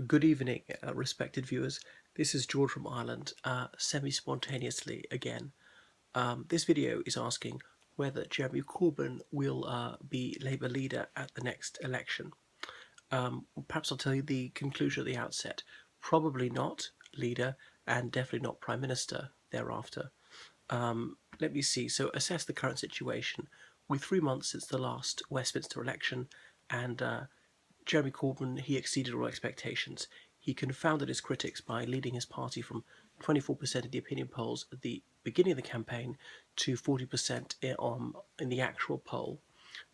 Good evening, respected viewers. This is George from Ireland, semi-spontaneously again. This video is asking whether Jeremy Corbyn will be Labour leader at the next election. Perhaps I'll tell you the conclusion at the outset. Probably not leader, and definitely not Prime Minister thereafter. Let me see. So assess the current situation. With 3 months since the last Westminster election, and Jeremy Corbyn, he exceeded all expectations. He confounded his critics by leading his party from 24% in the opinion polls at the beginning of the campaign to 40% in the actual poll.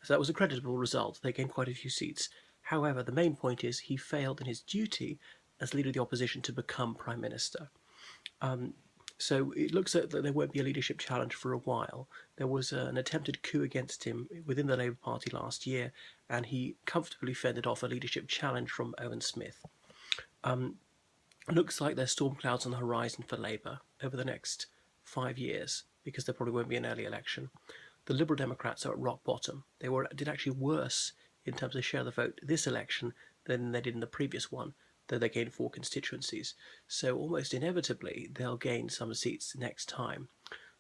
So that was a creditable result. They gained quite a few seats. However, the main point is he failed in his duty as leader of the opposition to become Prime Minister. So it looks like there won't be a leadership challenge for a while. There was an attempted coup against him within the Labour Party last year, and he comfortably fended off a leadership challenge from Owen Smith. Looks like there's storm clouds on the horizon for Labour over the next 5 years, because there probably won't be an early election. The Liberal Democrats are at rock bottom. They did actually worse in terms of share of the vote this election than they did in the previous one, though they gained 4 constituencies. So almost inevitably, they'll gain some seats next time.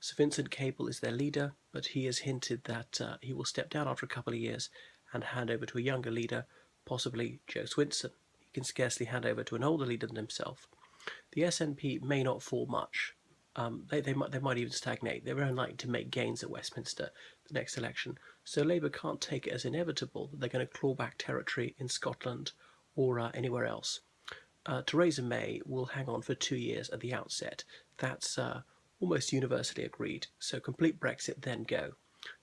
Sir Vincent Cable is their leader, but he has hinted that he will step down after a couple of years and hand over to a younger leader, possibly Joe Swinson. He can scarcely hand over to an older leader than himself. The SNP may not fall much. They might even stagnate. They're very unlikely to make gains at Westminster the next election. So Labour can't take it as inevitable that they're going to claw back territory in Scotland or anywhere else. Theresa May will hang on for 2 years at the outset. That's almost universally agreed. So complete Brexit, then go.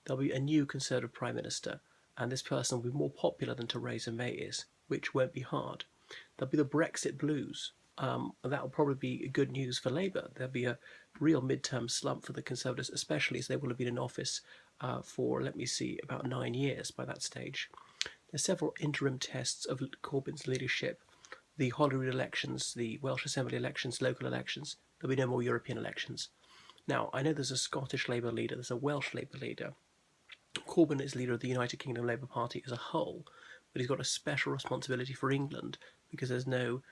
There'll be a new Conservative Prime Minister, and this person will be more popular than Theresa May is, which won't be hard. There'll be the Brexit blues. That will probably be good news for Labour. There'll be a real midterm slump for the Conservatives, especially as they will have been in office for, let me see, about 9 years by that stage. There's several interim tests of Corbyn's leadership. The Holyrood elections, the Welsh Assembly elections, local elections. There'll be no more European elections. Now, I know there's a Scottish Labour leader, there's a Welsh Labour leader. Corbyn is leader of the United Kingdom Labour Party as a whole, but he's got a special responsibility for England because there's no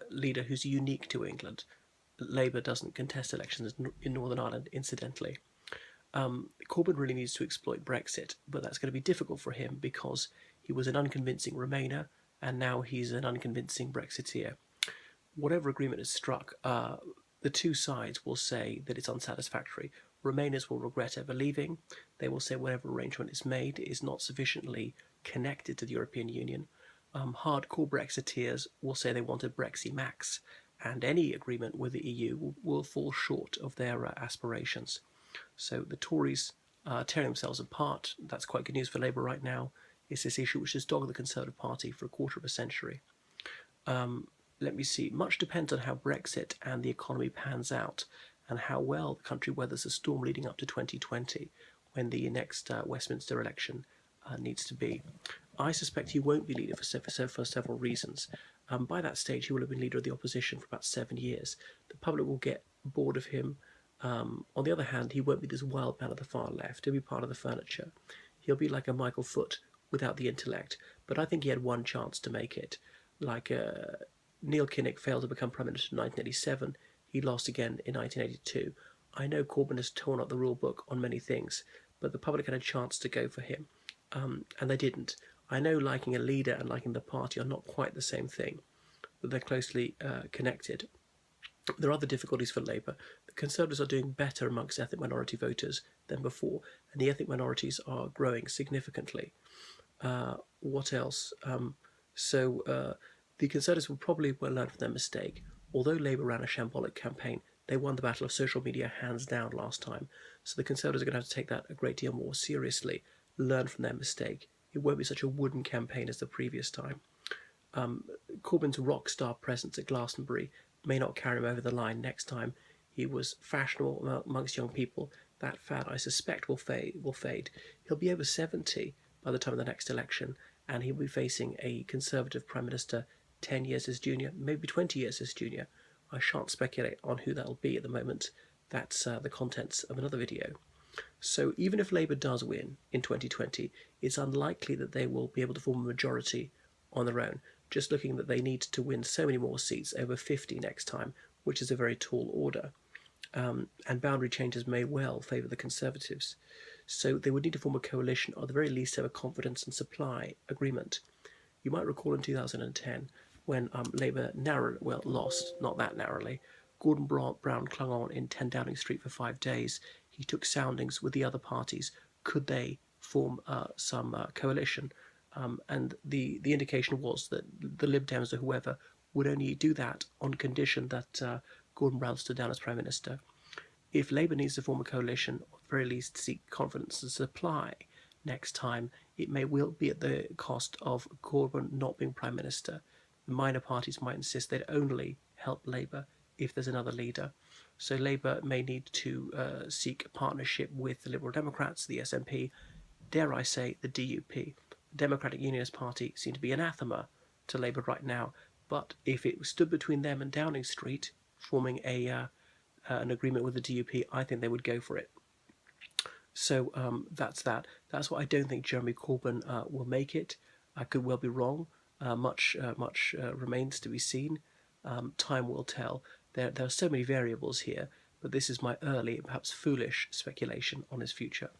leader who's unique to England. Labour doesn't contest elections in Northern Ireland, incidentally. Corbyn really needs to exploit Brexit, but that's going to be difficult for him because he was an unconvincing Remainer, and now he's an unconvincing Brexiteer. Whatever agreement is struck, the two sides will say that it's unsatisfactory. Remainers will regret ever leaving. They will say whatever arrangement is made is not sufficiently connected to the European Union. Hardcore Brexiteers will say they want a Brexit Max, and any agreement with the EU will fall short of their aspirations. So the Tories are tearing themselves apart. That's quite good news for Labour right now. It's this issue which has dogged the Conservative Party for a quarter of a century. Let me see. Much depends on how Brexit and the economy pans out and how well the country weathers the storm leading up to 2020, when the next Westminster election needs to be. I suspect he won't be leader for several reasons. By that stage, he will have been leader of the opposition for about 7 years. The public will get bored of him. On the other hand, he won't be this wild man of the far left. He'll be part of the furniture. He'll be like a Michael Foot without the intellect. But I think he had one chance to make it. Like Neil Kinnock failed to become Prime Minister in 1987. He lost again in 1982. I know Corbyn has torn up the rule book on many things, but the public had a chance to go for him, and they didn't. I know liking a leader and liking the party are not quite the same thing, but they're closely connected. There are other difficulties for Labour. The Conservatives are doing better amongst ethnic minority voters than before, and the ethnic minorities are growing significantly. What else? The Conservatives will probably learn from their mistake. Although Labour ran a shambolic campaign, they won the battle of social media hands down last time. So the Conservatives are going to have to take that a great deal more seriously, learn from their mistake. It won't be such a wooden campaign as the previous time. Corbyn's rock star presence at Glastonbury may not carry him over the line next time. He was fashionable amongst young people. That fad, I suspect, will fade. He'll be over 70 by the time of the next election, and he'll be facing a Conservative Prime Minister 10 years his junior, maybe 20 years his junior. I shan't speculate on who that'll be at the moment. That's the contents of another video. So even if Labour does win in 2020, it's unlikely that they will be able to form a majority on their own. just looking that they need to win so many more seats, over 50 next time, which is a very tall order. And boundary changes may well favour the Conservatives. So they would need to form a coalition, or at the very least have a confidence and supply agreement. You might recall in 2010 when Labour lost, not that narrowly. Gordon Brown clung on in 10 Downing Street for 5 days. He took soundings with the other parties. Could they form some coalition? And the indication was that the Lib Dems or whoever would only do that on condition that Gordon Brown stood down as Prime Minister. If Labour needs to form a coalition, or at the very least seek confidence and supply next time, it may well be at the cost of Corbyn not being Prime Minister. The minor parties might insist they'd only help Labour if there's another leader. So Labour may need to seek a partnership with the Liberal Democrats, the SNP, dare I say, the DUP. The Democratic Unionist Party seem to be anathema to Labour right now, but if it stood between them and Downing Street, forming an agreement with the DUP, I think they would go for it. So that's that. That's why I don't think Jeremy Corbyn will make it. I could well be wrong. Much remains to be seen. Time will tell. There are so many variables here, but this is my early, perhaps foolish speculation on his future.